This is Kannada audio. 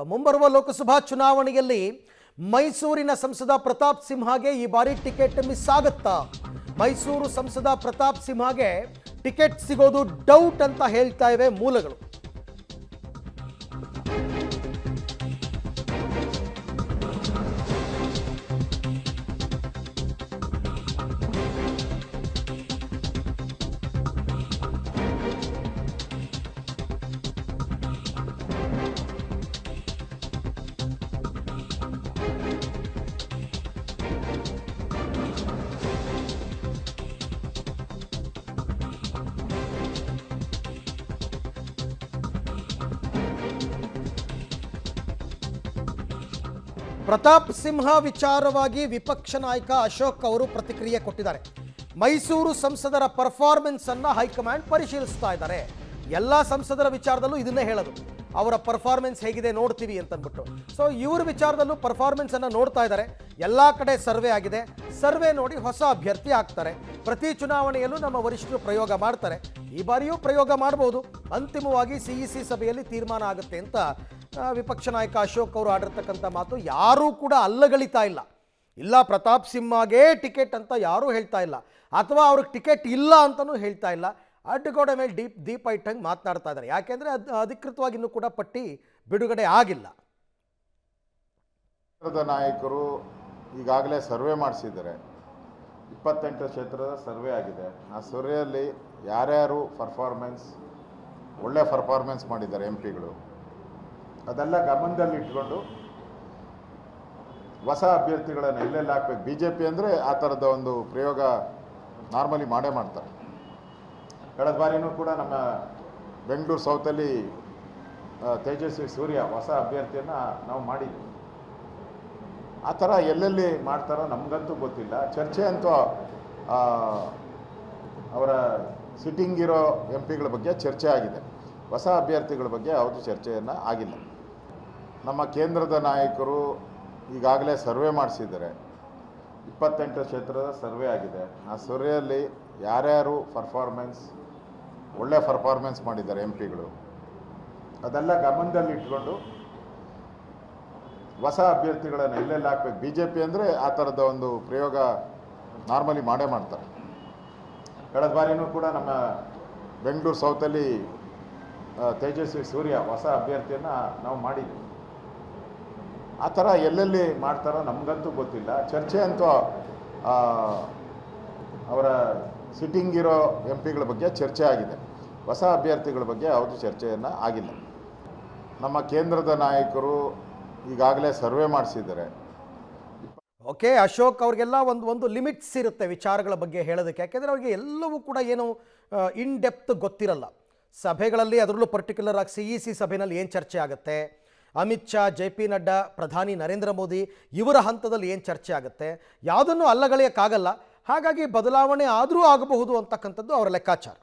ಮುಂಬರುವ ಲೋಕಸಭಾ ಚುನಾವಣೆಯಲ್ಲಿ ಮೈಸೂರಿನ ಸಂಸದ ಪ್ರತಾಪ್ ಸಿಂಹಗೆ ಈ ಬಾರಿ ಟಿಕೆಟ್ ಮಿಸ್ ಆಗುತ್ತಾ? ಮೈಸೂರು ಸಂಸದ ಪ್ರತಾಪ್ ಸಿಂಹಗೆ ಟಿಕೆಟ್ ಸಿಗೋದು ಡೌಟ್ ಅಂತ ಹೇಳ್ತಾ ಇವೆ ಮೂಲಗಳು. ಪ್ರತಾಪ್ ಸಿಂಹ ವಿಚಾರವಾಗಿ ವಿಪಕ್ಷ ನಾಯಕ ಅಶೋಕ್ ಅವರು ಪ್ರತಿಕ್ರಿಯೆ ಕೊಟ್ಟಿದ್ದಾರೆ. ಮೈಸೂರು ಸಂಸದರ ಪರ್ಫಾರ್ಮೆನ್ಸ್ ಅನ್ನ ಹೈಕಮಾಂಡ್ ಪರಿಶೀಲಿಸ್ತಾ ಇದ್ದಾರೆ. ಎಲ್ಲ ಸಂಸದರ ವಿಚಾರದಲ್ಲೂ ಇದನ್ನೇ ಹೇಳೋದು, ಅವರ ಪರ್ಫಾರ್ಮೆನ್ಸ್ ಹೇಗಿದೆ ನೋಡ್ತೀವಿ ಅಂತಂದ್ಬಿಟ್ಟು. ಸೊ ಇವ್ರ ವಿಚಾರದಲ್ಲೂ ಪರ್ಫಾರ್ಮೆನ್ಸ್ ಅನ್ನ ನೋಡ್ತಾ ಇದ್ದಾರೆ. ಎಲ್ಲ ಕಡೆ ಸರ್ವೆ ಆಗಿದೆ, ಸರ್ವೆ ನೋಡಿ ಹೊಸ ಅಭ್ಯರ್ಥಿ ಆಗ್ತಾರೆ. ಪ್ರತಿ ಚುನಾವಣೆಯಲ್ಲೂ ನಮ್ಮ ವರಿಷ್ಠರು ಪ್ರಯೋಗ ಮಾಡ್ತಾರೆ, ಈ ಬಾರಿಯೂ ಪ್ರಯೋಗ ಮಾಡಬಹುದು. ಅಂತಿಮವಾಗಿ CEC ಸಭೆಯಲ್ಲಿ ತೀರ್ಮಾನ ಆಗುತ್ತೆ ಅಂತ ವಿಪಕ್ಷ ನಾಯಕ ಅಶೋಕ್ ಅವರು ಆಡಿರ್ತಕ್ಕಂಥ ಮಾತು ಯಾರೂ ಕೂಡ ಅಲ್ಲಗಳಿತಾ ಇಲ್ಲ. ಇಲ್ಲ ಪ್ರತಾಪ್ ಸಿಂಹಗೆ ಟಿಕೆಟ್ ಅಂತ ಯಾರೂ ಹೇಳ್ತಾ ಇಲ್ಲ, ಅಥವಾ ಅವ್ರಿಗೆ ಟಿಕೆಟ್ ಇಲ್ಲ ಅಂತಲೂ ಹೇಳ್ತಾ ಇಲ್ಲ. ಅಡ್ಡಗೋಡೆ ಮೇಲೆ ದೀಪ ಇಟ್ಟಂಗೆ ಮಾತನಾಡ್ತಾ ಇದ್ದಾರೆ. ಯಾಕೆಂದರೆ ಅಧಿಕೃತವಾಗಿ ಇನ್ನೂ ಕೂಡ ಪಟ್ಟಿ ಬಿಡುಗಡೆ ಆಗಿಲ್ಲ. ನಾಯಕರು ಈಗಾಗಲೇ ಸರ್ವೆ ಮಾಡಿಸಿದ್ದಾರೆ. 28 ಕ್ಷೇತ್ರದ ಸರ್ವೆ ಆಗಿದೆ. ಆ ಸರ್ವೆಯಲ್ಲಿ ಯಾರ್ಯಾರು ಒಳ್ಳೆ ಪರ್ಫಾರ್ಮೆನ್ಸ್ ಮಾಡಿದ್ದಾರೆ MPಗಳು, ಅದೆಲ್ಲ ಗಮನದಲ್ಲಿ ಇಟ್ಕೊಂಡು ಹೊಸ ಅಭ್ಯರ್ಥಿಗಳನ್ನು ಎಲ್ಲೆಲ್ಲಿ ಹಾಕ್ಬೇಕು. BJP ಅಂದರೆ ಆ ಥರದ ಒಂದು ಪ್ರಯೋಗ ನಾರ್ಮಲಿ ಮಾಡೇ ಮಾಡ್ತಾರೆ. ಕಳೆದ ಬಾರಿನೂ ಕೂಡ ನಮ್ಮ ಬೆಂಗಳೂರು ಸೌತಲ್ಲಿ ತೇಜಸ್ವಿ ಸೂರ್ಯ ಹೊಸ ಅಭ್ಯರ್ಥಿಯನ್ನು ನಾವು ಮಾಡಿದ್ವಿ. ಆ ಥರ ಎಲ್ಲೆಲ್ಲಿ ಮಾಡ್ತಾರೋ ನಮಗಂತೂ ಗೊತ್ತಿಲ್ಲ. ಚರ್ಚೆ ಅಂತೂ ಅವರ ಸಿಟ್ಟಿಂಗ್ ಇರೋ MPಗಳ ಬಗ್ಗೆ ಚರ್ಚೆ ಆಗಿದೆ. ಹೊಸ ಅಭ್ಯರ್ಥಿಗಳ ಬಗ್ಗೆ ಯಾವುದು ಚರ್ಚೆಯನ್ನು ಆಗಿಲ್ಲ. ನಮ್ಮ ಕೇಂದ್ರದ ನಾಯಕರು ಈಗಾಗಲೇ ಸರ್ವೆ ಮಾಡಿಸಿದ್ದಾರೆ. 28 ಕ್ಷೇತ್ರದ ಸರ್ವೆ ಆಗಿದೆ. ಆ ಸರ್ವೆಯಲ್ಲಿ ಯಾರ್ಯಾರು ಒಳ್ಳೆ ಪರ್ಫಾರ್ಮೆನ್ಸ್ ಮಾಡಿದ್ದಾರೆ MPಗಳು, ಅದೆಲ್ಲ ಗಮನದಲ್ಲಿ ಇಟ್ಕೊಂಡು ಹೊಸ ಅಭ್ಯರ್ಥಿಗಳನ್ನು ಎಲ್ಲೆಲ್ಲಿ ಹಾಕ್ಬೇಕು. BJP ಅಂದರೆ ಆ ಥರದ ಒಂದು ಪ್ರಯೋಗ ನಾರ್ಮಲಿ ಮಾಡೇ ಮಾಡ್ತಾರೆ. ಕಳೆದ ಬಾರಿನೂ ಕೂಡ ನಮ್ಮ ಬೆಂಗಳೂರು ಸೌತಲ್ಲಿ ತೇಜಸ್ವಿ ಸೂರ್ಯ ಹೊಸ ಅಭ್ಯರ್ಥಿಯನ್ನು ನಾವು ಮಾಡಿದ್ವಿ. ಆ ಥರ ಎಲ್ಲೆಲ್ಲಿ ಮಾಡ್ತಾರೋ ನಮಗಂತೂ ಗೊತ್ತಿಲ್ಲ. ಚರ್ಚೆ ಅಂತೂ ಅವರ ಸಿಟ್ಟಿಂಗ್ ಇರೋ MPಗಳ ಬಗ್ಗೆ ಚರ್ಚೆ ಆಗಿದೆ. ಹೊಸ ಅಭ್ಯರ್ಥಿಗಳ ಬಗ್ಗೆ ಯಾವುದು ಚರ್ಚೆಯನ್ನು ಆಗಿಲ್ಲ. ನಮ್ಮ ಕೇಂದ್ರದ ನಾಯಕರು ಈಗಾಗಲೇ ಸರ್ವೆ ಮಾಡಿಸಿದ್ದಾರೆ. ಓಕೆ, ಅಶೋಕ್ ಅವ್ರಿಗೆಲ್ಲ ಒಂದು ಲಿಮಿಟ್ಸ್ ಇರುತ್ತೆ ವಿಚಾರಗಳ ಬಗ್ಗೆ ಹೇಳೋದಕ್ಕೆ. ಯಾಕೆಂದರೆ ಅವ್ರಿಗೆ ಎಲ್ಲವೂ ಕೂಡ ಏನು ಇನ್ ಡೆಪ್ತ್ ಗೊತ್ತಿರಲ್ಲ. ಸಭೆಗಳಲ್ಲಿ ಅದರಲ್ಲೂ ಪರ್ಟಿಕ್ಯುಲರ್ ಆಗಿ CEC ಸಭೆಯಲ್ಲಿ ಏನು ಚರ್ಚೆ ಆಗುತ್ತೆ, ಅಮಿತ್ ಶಾ, JP ನಡ್ಡಾ, ಪ್ರಧಾನಿ ನರೇಂದ್ರ ಮೋದಿ ಇವರ ಹಂತದಲ್ಲಿ ಏನು ಚರ್ಚೆ ಆಗುತ್ತೆ, ಯಾವುದನ್ನು ಅಲ್ಲಗಳೆಯೋಕ್ಕಾಗಲ್ಲ. ಹಾಗಾಗಿ ಬದಲಾವಣೆ ಆದರೂ ಆಗಬಹುದು ಅಂತಕ್ಕಂಥದ್ದು ಅವರ ಲೆಕ್ಕಾಚಾರ.